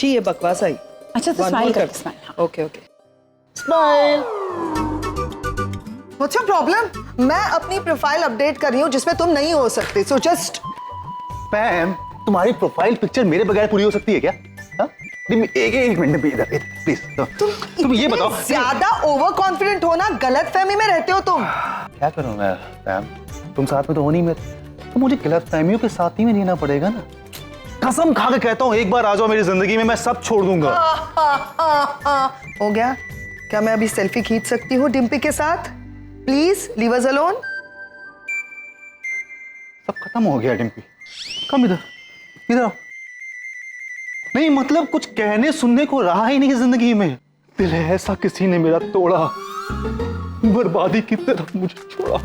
अच्छी ये बकवास आई। अच्छा तो स्माइल कर, smile. Okay okay, smile. What's your problem? मैं अपनी प्रोफाइल अपडेट कर रही हूँ जिसमें तुम नहीं हो सकते, सो जस्ट। पैम, तुम्हारी प्रोफाइल पिक्चर मेरे बगैर पूरी हो सकती है क्या? हाँ? एक मिनट इधर प्लीज। तुम ये बताओ, ज्यादा ओवर कॉन्फिडेंट हो ना, गलत फहमी में रहते हो तुम। क्या करूं मैं पैम? तुम साथ में तो हो नहीं मेरे, तो मुझे गलत फहमियों के साथ ही में रहना पड़ेगा ना। कसम खा के कहता हूँ, एक बार आ जाओ मेरी जिंदगी में, मैं सब छोड़ दूंगा। हो गया? क्या मैं अभी सेल्फी खींच सकती हूँ डिम्पी के साथ? Please leave us alone. सब खत्म हो गया डिम्पी, कम इधर इधर आओ। नहीं मतलब कुछ कहने सुनने को रहा ही नहीं जिंदगी में। दिल है ऐसा किसी ने मेरा तोड़ा, बर्बादी की तरफ मुझे छोड़ा।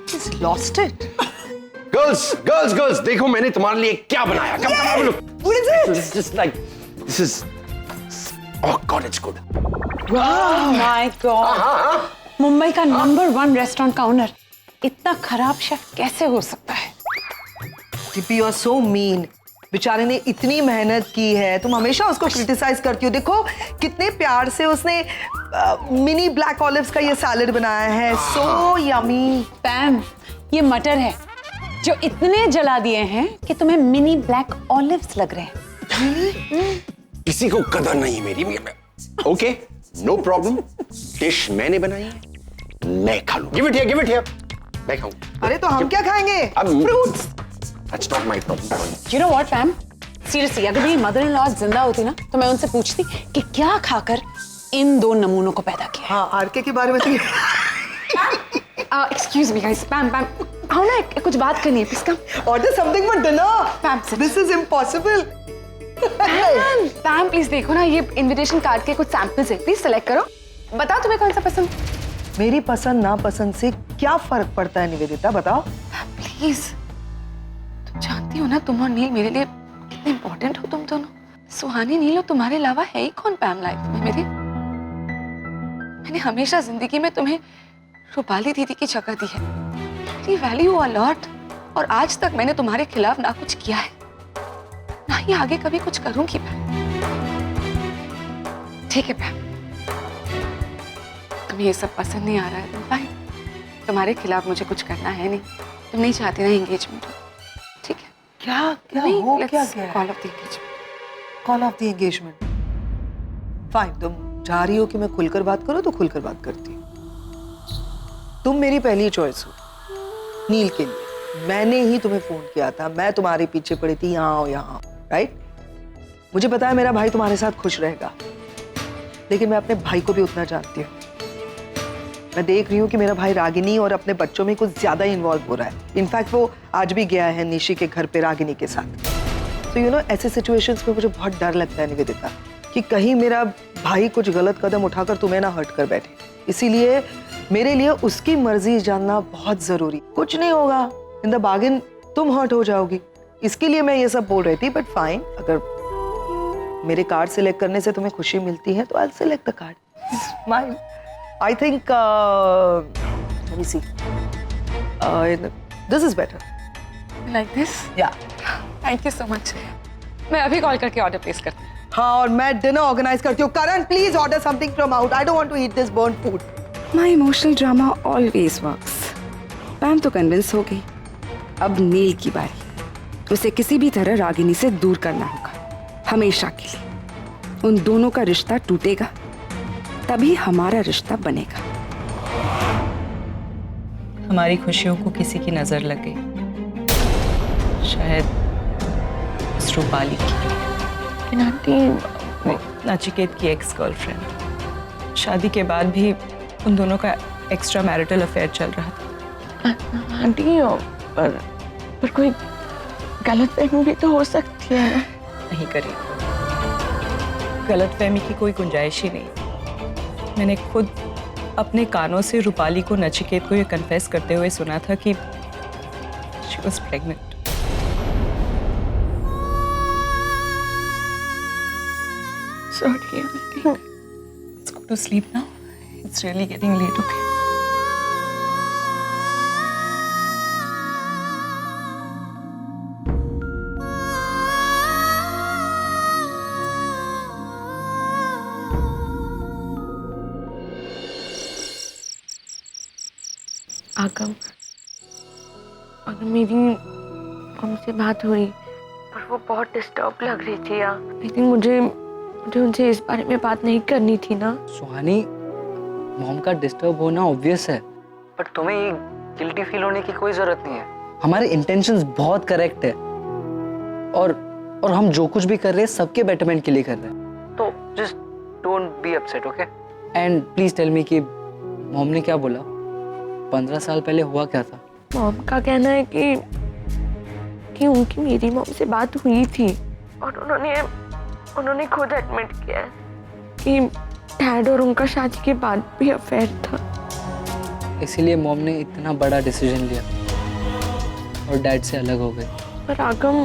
He's lost it. गर्ल्स देखो मैंने तुम्हारे लिए क्या बनाया। Come, look. What is it? This is just like, this is, oh God, it's good. My God, Mumbai का नंबर 1 रेस्टोरेंट का ओनर इतना खराब शेफ कैसे हो सकता है? Dippy, you are so mean. बेचारे ने इतनी मेहनत की है, तुम हमेशा उसको क्रिटिसाइज करती हो। देखो कितने प्यार से उसने मिनी ब्लैक ऑलिव्स का ये सैलेड बनाया है, सो यमी। पैम, ये मटर है जो इतने जला दिए हैं कि तुम्हें मिनी ब्लैक ऑलिव्स लग रहे हैं। किसी को कदर नहीं है मेरी। Okay, no problem. डिश मैंने बनाई है, मैं खा लूं। गिव इट हियर, मैं खाऊं। अरे तो हम क्या खाएंगे? Fruits. That's not my problem. You know what, Pam? Seriously, अगर मेरी मदर इन लॉ जिंदा होती ना तो मैं उनसे पूछती कि क्या खाकर इन 2 नमूनों को पैदा किया। हाँ, आरके के बारे में तो Excuse me guys, Pam, आओ ना, कुछ बात करनी है, please come. Order something for dinner. Pam, this is impossible. पैम please देखो ना, ये इनविटेशन कार्ड के कुछ सैंपल्स है, प्लीज सेलेक्ट करो। बताओ तुम्हें कौन सा पसंद। मेरी पसंद ना पसंद से क्या फर्क पड़ता है निवेदिता, बताओ। प्लीज, तुम जानती हो ना तुम और नील मेरे लिए कितने इंपॉर्टेंट हो। तुम दोनों, सुहानी नील, और तुम्हारे अलावा है ही कौन पैम लाइफ में मेरी। मैंने हमेशा जिंदगी में तुम्हें रूपाली दीदी की जगह दी है, मेरी वैल्यू अ लॉट, और आज तक मैंने तुम्हारे खिलाफ ना कुछ किया है, ना ही आगे कभी कुछ करूंगी। पैम ठीक है पैम, तुम्हें ये सब पसंद नहीं आ रहा है तो फाइन, तुम्हारे खिलाफ मुझे कुछ करना है नहीं। तुम नहीं चाहती ना एंगेजमेंट हो, ठीक है? क्या क्या नहीं, हो let's क्या गया? call off the engagement. Call of the engagement. Fine, तुम चाह रही हो कि मैं खुलकर बात करूं तो खुलकर बात करती हूँ। तुम मेरी पहली चॉइस हो नील के लिए। मैंने ही तुम्हें फोन किया था, मैं तुम्हारे पीछे पड़ी थी, यहाँ आओ यहाँ, राइट? मुझे पता है मेरा भाई तुम्हारे साथ खुश रहेगा, लेकिन मैं अपने भाई को भी उतना जानती हूँ। मैं देख रही हूँ कि मेरा भाई रागिनी और अपने बच्चों में कुछ ज्यादा इन्वॉल्व हो रहा है। इनफैक्ट वो आज भी गया है निशी के घर पे रागिनी के साथ। तो यू नो, ऐसे सिचुएशंस में मुझे बहुत डर लगता है निवेदिता, कि कहीं मेरा भाई कुछ गलत कदम उठाकर तुम्हें ना हर्ट कर बैठे। इसीलिए मेरे लिए उसकी मर्जी जानना बहुत जरूरी। कुछ नहीं होगा, इन द बार्गेन तुम हर्ट हो जाओगी, इसके लिए मैं ये सब बोल रही थी। बट फाइन, अगर मेरे कार्ड सिलेक्ट करने से तुम्हें खुशी मिलती है तो आई select the card. Smile. I think, let me see. This is better. Like this? Yeah. Thank you so much. मैं अभी कॉल करके ऑर्डर प्लेस करती हूँ। हाँ, और मैं डिनर ऑर्गेनाइज करती हूँ। Karan, please order something from out. I don't want to eat this burnt food. My emotional drama always works. पैम तो कन्विंस हो गई। अब नील की बारी। उसे किसी भी तरह रागिनी से दूर करना होगा, हमेशा के लिए। उन दोनों का रिश्ता टूटेगा, तभी हमारा रिश्ता बनेगा। हमारी खुशियों को किसी की नजर लग गई, शायद उस रूपाली की, नचिकेत की एक्स गर्लफ्रेंड। शादी के बाद भी उन दोनों का एक्स्ट्रा मैरिटल अफेयर चल रहा था। आंटी, पर कोई गलतफहमी भी तो हो सकती है ना? नहीं करी, गलतफहमी की कोई गुंजाइश ही नहीं। मैंने खुद अपने कानों से रूपाली को नचिकेत को ये कन्फेस करते हुए सुना था कि she was pregnant. Sorry, aunty. Let's go to sleep now. It's really getting late, okay? अगर मेरी हमसे बात हुई और वो बहुत डिस्टर्ब लग रही थी यार, आई थिंक मुझे उनसे इस बारे में बात नहीं करनी थी ना। सुहानी, मॉम का डिस्टर्ब होना ऑब्वियस है, पर तुम्हें ये गिल्टी फील होने की कोई जरूरत नहीं है। हमारे इंटेंशंस बहुत करेक्ट है और हम जो कुछ भी कर रहे हैं सबके बेटरमेंट के लिए कर रहे हैं, तो just don't be upset, okay? And please tell me कि मॉम ने क्या बोला? 15 साल पहले हुआ क्या था? मॉम का कहना है कि उनकी मेरी मॉम से बात हुई थी और उन्होंने खुद एडमिट किया है कि डैड और उनका शादी के बाद भी अफेयर था। इसीलिए मॉम ने इतना बड़ा डिसीजन लिया और डैड से अलग हो गए। पर आगम,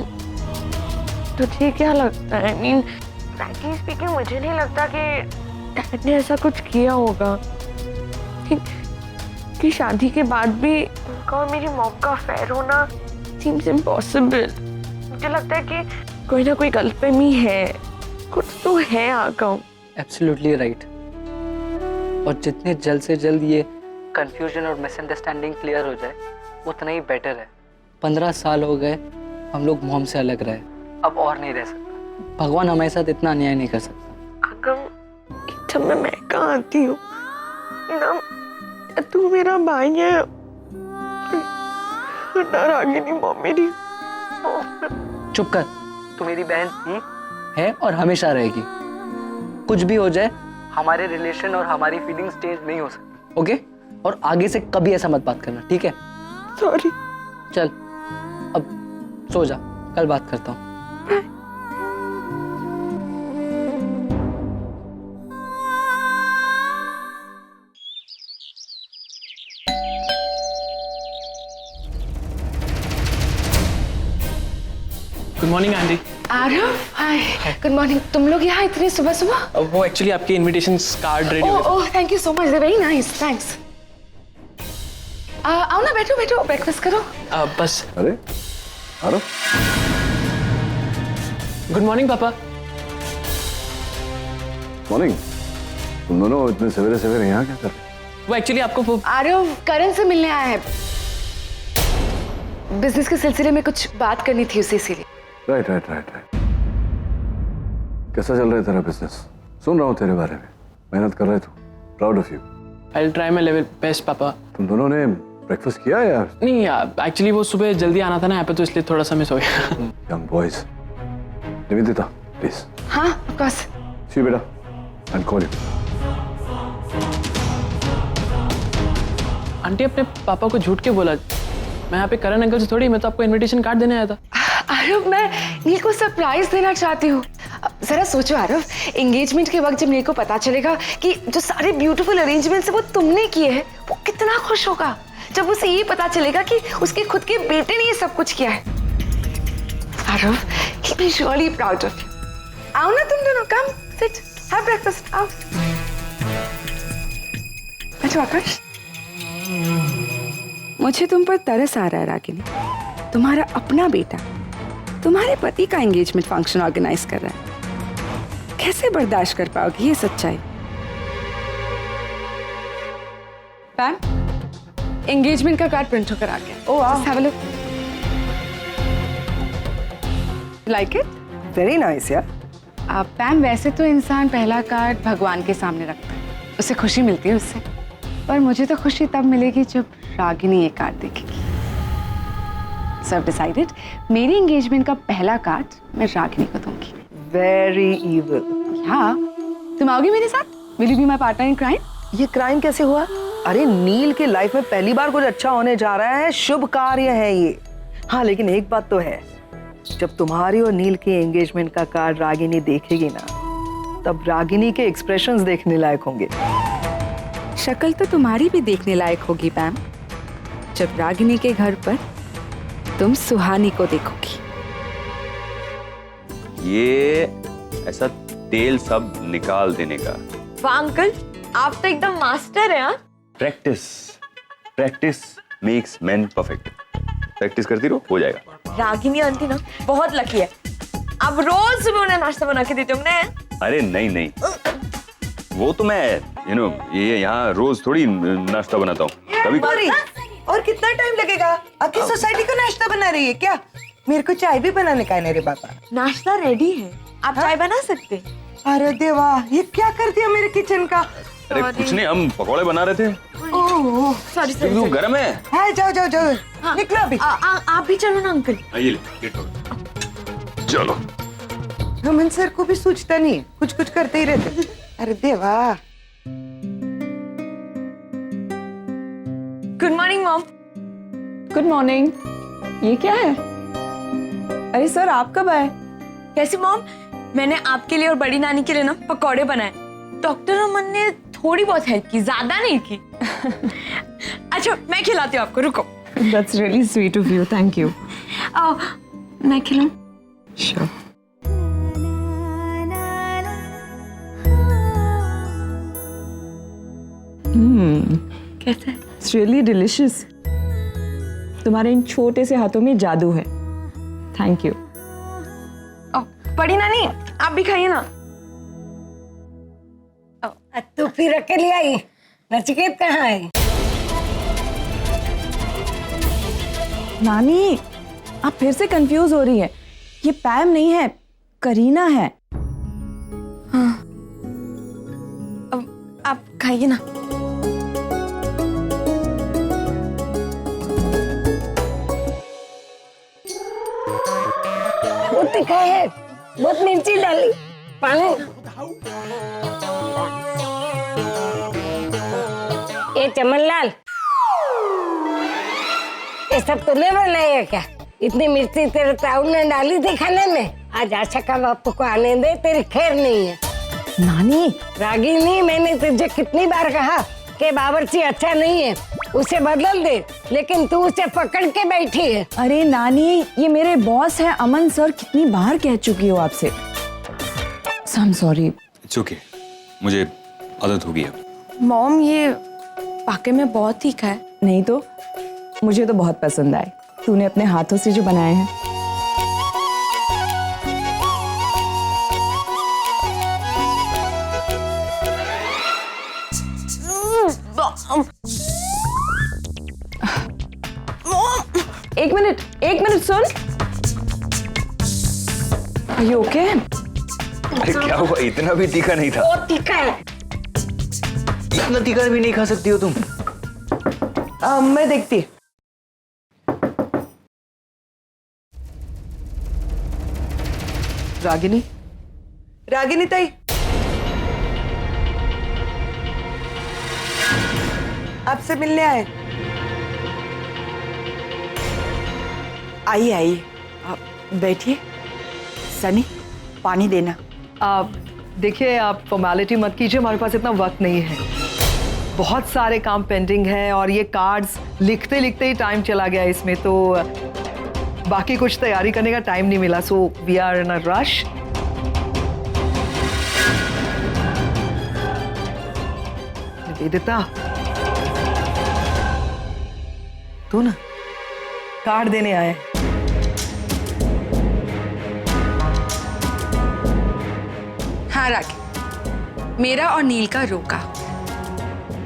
तुझे क्या लगता है? आई मीन फ्रैंकली स्पीकिंग, मुझे नहीं लगता कि डैड ने ऐसा कुछ किया होगा कि शादी के बाद भी उनका और मेरी मॉम का अफेयर होना सीम्स इम्पॉसिबल। मुझे लगता है कि कोई ना कोई गलतफहमी है, कुछ तो है आगम। Absolutely right. और जितने जल्द से जल्द ये कंफ्यूजन और मिसअंडरस्टैंडिंग क्लियर हो जाए उतना ही बेटर है। 15 साल हो गए हम लोग मॉम से अलग रहे, अब और नहीं रह सकता। भगवान हमारे साथ इतना अन्याय नहीं कर सकता। आगम, जब मैं कहाँ आती हूँ ना, तू मेरा भाई है ना रागिनी मॉम मेरी। चुप कर, तू मेरी बहन थी, है और हमेशा रहेगी। कुछ भी हो जाए हमारे रिलेशन और हमारी फीलिंग्स चेंज नहीं हो सकती, ओके? और आगे से कभी ऐसा मत बात करना, ठीक है? सॉरी। चल अब सो जा, कल बात करता हूँ। Good morning aunty. Aarav, hi, good morning. तुम लोग यहाँ इतनी सुबह सुबह? वो एक्चुअली आपके इनविटेशन कार्ड रेडी हो गए। Oh, thank you so much, very nice, thanks. आओ ना, बैठो बैठो, ब्रेकफास्ट करो। बस। अरे Aarav, good morning papa. Morning. तुम दोनों इतने सवेरे सवेरे यहाँ क्या कर रहे हो? वो एक्चुअली आपको वो आरव करण से मिलने आया है, बिजनेस के सिलसिले में कुछ बात करनी थी उसे, इसीलिए। राइट। कैसा चल रहा है तेरा बिजनेस? सुन रहा हूँ तेरे बारे में, मेहनत कर रहे तू, proud of you. I will try my level best पापा। तुम दोनों ने ब्रेकफास्ट किया है यार? नहीं, एक्चुअली वो सुबह जल्दी आना था ना यहाँ पे, तो इसलिए थोड़ा सा मिस हो गया। Young boys, Nivedita please. हाँ, ऑफ कोर्स। सी बेटा, आई कॉल यू। आंटी अपने पापा को झूठ के बोला, मैं यहाँ पे करण अंकल से थोड़ी, मैं तो आपको इनविटेशन कार्ड देने आया था। आरव, मैं नील को सरप्राइज देना चाहती हूँ। जरा सोचो आरव, एंगेजमेंट के वक्त जब नील को पता चलेगा कि जो सारे ब्यूटीफुल अरेंजमेंट्स है वो तुमने किए हैं, वो कितना खुश होगा। जब उसे ये पता चलेगा कि उसके खुद के बेटे ने ये सब कुछ किया है। Aarav, he will be surely proud of you. आओ ना तुम दोनों, come sit, have breakfast, आओ। बैठो आकाश। मुझे तुम पर तरस आ रहा है रागिनी। तुम्हारा अपना बेटा तुम्हारे पति का एंगेजमेंट फंक्शन ऑर्गेनाइज कर रहा है, कैसे बर्दाश्त कर पाओगी ये सच्चाई? पैम, एंगेजमेंट का कार्ड प्रिंट होकर आ गया। ओह वाह, have a look. Like it? Very nice यार। पैम, वैसे तो इंसान पहला कार्ड भगवान के सामने रखता है, उसे खुशी मिलती है उससे, पर मुझे तो खुशी तब मिलेगी जब रागिनी ये कार्ड देखेगी। So I've decided, मेरी एंगेजमेंट का पहला कार्ड मैं रागिनी को दूंगी। Very evil. हाँ, तुम आओगी मेरे साथ? Will you be my partner in crime? ये क्राइम कैसे हुआ? अरे नील के लाइफ में पहली बार कुछ अच्छा होने जा रहा है, शुभ कार्य है ये। हाँ, लेकिन एक बात तो है, जब तुम्हारी और नील की एंगेजमेंट का कार्ड रागिनी देखेगी ना, तब रागिनी के एक्सप्रेशंस देखने लायक होंगे। शक्ल तो तुम्हारी भी देखने लायक होगी पैम, जब रागिनी के घर पर तुम सुहानी को देखोगी। ये ऐसा तेल सब निकाल देने का। वाह अंकल, आप तो एकदम मास्टर हैं। Practice makes man perfect. Practice करती रहो, हो जाएगा। रागिनी आंटी ना बहुत लकी है, आप रोज सुबह उन्हें नाश्ता बना के देते होंगे ना। अरे नहीं, वो तो मैं ये यहाँ रोज थोड़ी नाश्ता बनाता हूँ, कभी और कितना टाइम लगेगा? आपकी सोसाइटी को नाश्ता बना रही है क्या? मेरे को चाय भी बनाने का है मेरे पापा। नाश्ता रेडी है, आप चाय बना सकते? अरे देवा, ये क्या कर दिया मेरे किचन का? अरे कुछ नहीं, हम पकौड़े बना रहे थे। ओह सॉरी क्योंकि वो गर्म है। हाँ, जाओ जाओ जाओ, निकलो अभी। आप भी चलो ना अंकल। आइए ले, चलो। रमन सर को भी सूझता नहीं है, कुछ कुछ करते ही रहते। अरे देवा। Good morning mom. Good morning. ये क्या है? अरे सर, आप कब आए? कैसे मॉम? मैंने आपके लिए और बड़ी नानी के लिए ना पकौड़े बनाए। डॉक्टर रमन ने थोड़ी बहुत हेल्प की, ज्यादा नहीं की। अच्छा मैं खिलाती हूँ आपको, रुको। That's really sweet of you. Thank you. मैं खिलाऊं? Sure. कैसा है? It's really delicious. तुम्हारे इन छोटे से हाथों में जादू है। Thank you. बड़ी नानी आप भी खाइए ना। तू फिर अकेली आई? नचिकेत कहाँ है? नानी, आप फिर से कंफ्यूज हो रही है। ये पैम नहीं है, करीना है। हाँ, अब आप खाइए ना। वो तीखा है, बहुत मिर्ची डाली। पानी। ये चमनलाल, ये सब तूने बनाया क्या? इतनी मिर्ची तेरे ताऊ ने डाली थी खाने में? आज आशा का बापू को आने दे, तेरी खैर नहीं है। नानी, रागिनी, मैंने तुझे कितनी बार कहा कि बावर्ची अच्छा नहीं है, उसे बदल दे, लेकिन तू उसे पकड़ के बैठी है। अरे नानी, ये मेरे बॉस है अमन सर, कितनी बार कह चुकी हो आपसे। I'm sorry. It's okay. मुझे आदत होगी अब। मॉम ये वाकई में बहुत तीखा है। नहीं तो, मुझे तो बहुत पसंद आए। तूने अपने हाथों से जो बनाए हैं। एक minute soon. Are you okay? अरे क्या हुआ? इतना भी तीखा नहीं था। बहुत तीखा है। इतना तीखा भी नहीं खा सकती हो तुम। मैं देखती। रागिनी, रागिनी ताई, आपसे मिलने आए। आइए आइए, आप बैठिए। सनी, पानी देना। आप देखिए, आप फॉर्मेलिटी मत कीजिए, हमारे पास इतना वक्त नहीं है। बहुत सारे काम पेंडिंग है और ये कार्ड्स लिखते लिखते ही टाइम चला गया इसमें, तो बाकी कुछ तैयारी करने का टाइम नहीं मिला। So we are in a rush. Nivedita, तू ना कार्ड देने आए। हाँ राखी, मेरा और नील का रोका,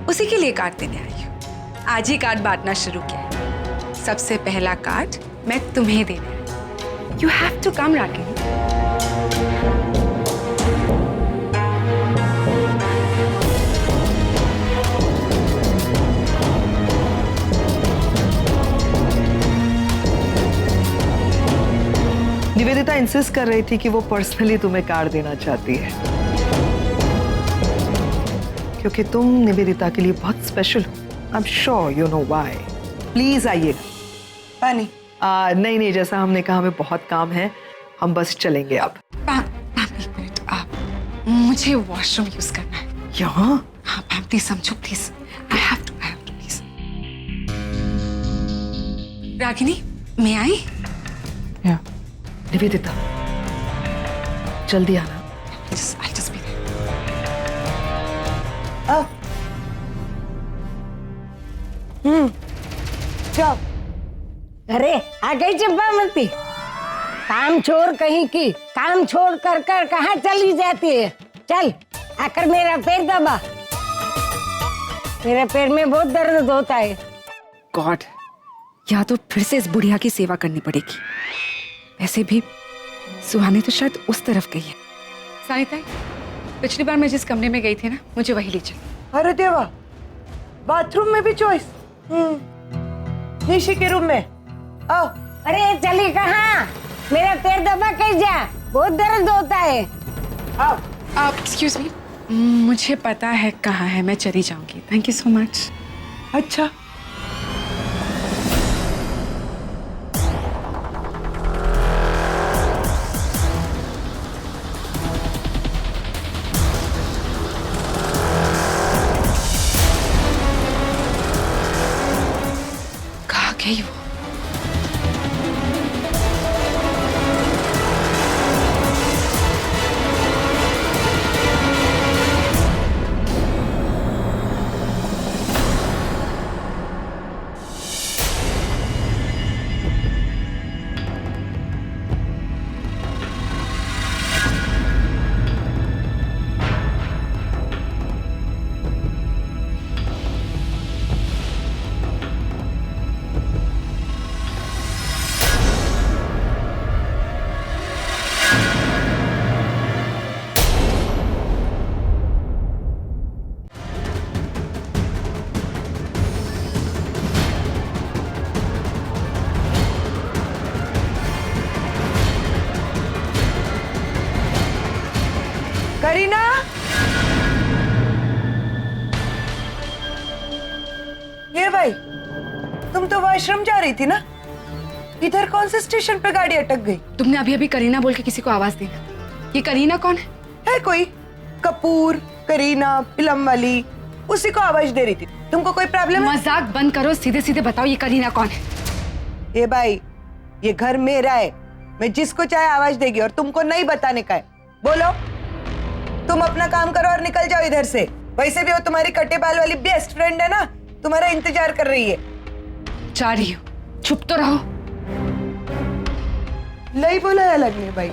उसी के लिए कार्ड देने आई हूँ। आज ही कार्ड बांटना शुरू किया है। सबसे पहला कार्ड मैं तुम्हें देना है। You have to come Rakhi. Nivedita insist कर रही थी कि वो पर्सनली तुम्हें कार्ड देना चाहती है, क्योंकि तुम निवेदिता के लिए बहुत स्पेशल हो। I am sure you know why. Please आइएगा। पानी? नहीं नहीं, जैसा हमने कहा, हमें बहुत काम है, हम बस चलेंगे अब। एक मिनट, आप, मुझे वॉशरूम यूज करना है। यहाँ? हाँ मैम, प्लीज समझो please. I have to please. Ragini, मैं आई? निवेदिता, जल्दी आना। I'll just be there. जाओ। अरे आ गई चंपावती, काम छोड़ कहीं की, काम छोड़ कर कर कहाँ चली जाती है? चल आकर मेरा पैर दबा, मेरे पैर में बहुत दर्द होता है। गॉड, या तो फिर से इस बुढ़िया की सेवा करनी पड़ेगी। वैसे भी सुहानी तो शायद उस तरफ गई है। सानिता, पिछली बार मैं जिस कमरे में गई थी ना, मुझे वही ले चल। अरे देवा, बाथरूम में भी चॉइस। निशी के रूम में आओ। अरे चली कहाँ? मेरा पैर दबा के जा, बहुत दर्द होता है। आओ। आप एक्सक्यूज मी, मुझे पता है कहाँ है, मैं चली जाऊंगी। Thank you so much. अच्छा, कहाँ गई वो? करीना, ये भाई, तुम तो वॉशरूम जा रही थी ना? इधर कौन से स्टेशन पे गाड़ी अटक गई? तुमने अभी अभी करीना बोल के किसी को आवाज दी। ये करीना कौन है? है कोई कपूर, करीना, फिल्म वाली, उसी को आवाज दे रही थी। तुमको कोई प्रॉब्लम है? मजाक बंद करो, सीधे सीधे बताओ ये करीना कौन है? ये भाई, ये घर मेरा है, मैं जिसको चाहे आवाज देगी और तुमको नहीं बताने का है। बोलो, तुम अपना काम करो और निकल जाओ इधर से। वैसे भी वो तुम्हारी कटे बाल वाली बेस्ट फ्रेंड है ना, तुम्हारा इंतजार कर रही है। जा रही हो, चुप तो रहो। नहीं बोला है अलग ने भाई।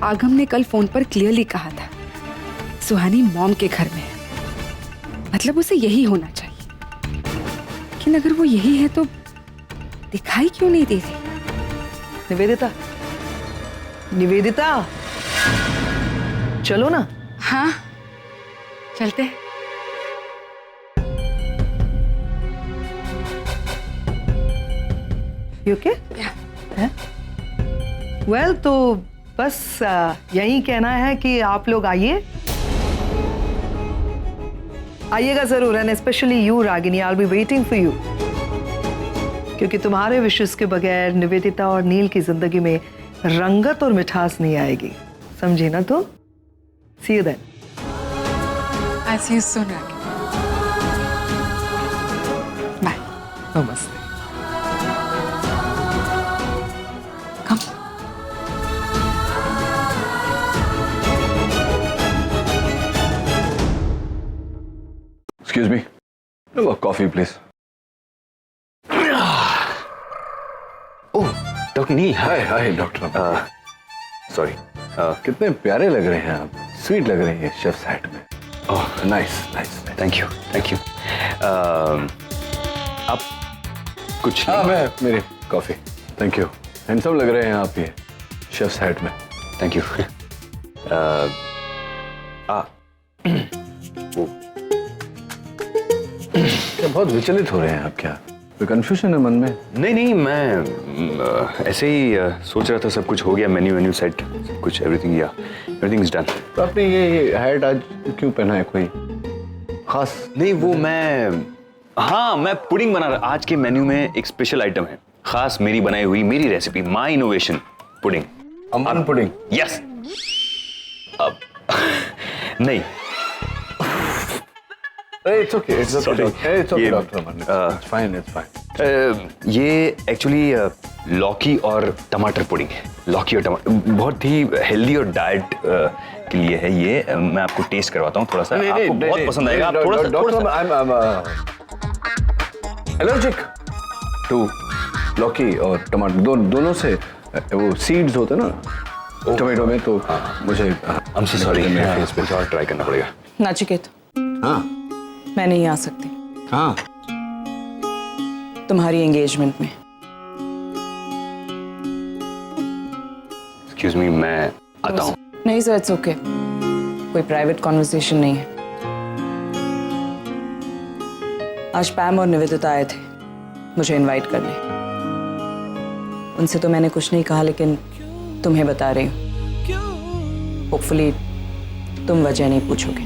आगम ने कल फोन पर क्लियरली कहा था सुहानी मॉम के घर में है, मतलब उसे यही होना चाहिए। लेकिन अगर वो यही है तो दिखाई क्यों नहीं दे रही? निवेदिता, निवेदिता, चलो ना। हाँ, चलते। You okay? वेल तो बस यही कहना है कि आप लोग आइएगा जरूर, and specially you Ragini, I will be waiting for you, क्योंकि तुम्हारे विशेष के बगैर निवेदिता और नील की जिंदगी में रंगत और मिठास नहीं आएगी, समझी ना तुम? See you then. I see you soon Ragini. Bye. नमस्ते। Excuse me. A coffee, please. Oh, doctor Neel. Hi doctor. Sorry. कितने प्यारे लग रहे हैं आप, स्वीट लग रही है शेफ्स हैट में। ओह, नाइस। Thank you. आप कुछ? हाँ, मैं मेरी कॉफी। Thank you. हैंडसम लग रहे हैं आप ये शेफ्स हैट में। Thank you. बहुत विचलित हो रहे हैं आप, क्या कोई कंफ्यूजन है मन में? नहीं, मैं ऐसे ही सोच रहा था। सब कुछ हो गया, मेन्यू सेट, सब कुछ, एवरीथिंग इज डन। तो आपने ये हैट आज क्यों पहना है, कोई खास? नहीं, वो मैं पुडिंग बना रहा। आज के मेन्यू में एक स्पेशल आइटम है, खास मेरी बनाई हुई, मेरी recipe, my innovation pudding. Aman pudding? Yes. अब नहीं, It's okay, doctor Aman, it's fine. ये एक्चुअली लौकी और टमाटर पुडिंग है। लौकी और टमाटर बहुत ही हेल्दी और डाइट के लिए है ये। मैं आपको टेस्ट करवाता हूँ थोड़ा सा, आपको बहुत पसंद आएगा। आप थोड़ा सा डॉक्टर, एलर्जिक टू लौकी और टमाटर, दोनों से वो सीड्स होते ना टोमेटो में, तो मुझे I'm so sorry, फेस पे कुछ और ट्राई करना पड़ेगा। नाचिकेत, हाँ मैं नहीं आ सकती हाँ तुम्हारी एंगेजमेंट में। एक्सक्यूज मी, मैं आता हूँ। नहीं सर, इट्स ओके, कोई प्राइवेट कॉन्वर्सेशन नहीं है। आज पैम और निवेदिता आए थे मुझे इनवाइट करने। उनसे तो मैंने कुछ नहीं कहा, लेकिन तुम्हें बता रही हूँ। होपफुली तुम वजह नहीं पूछोगे।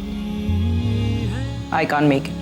I can't make it.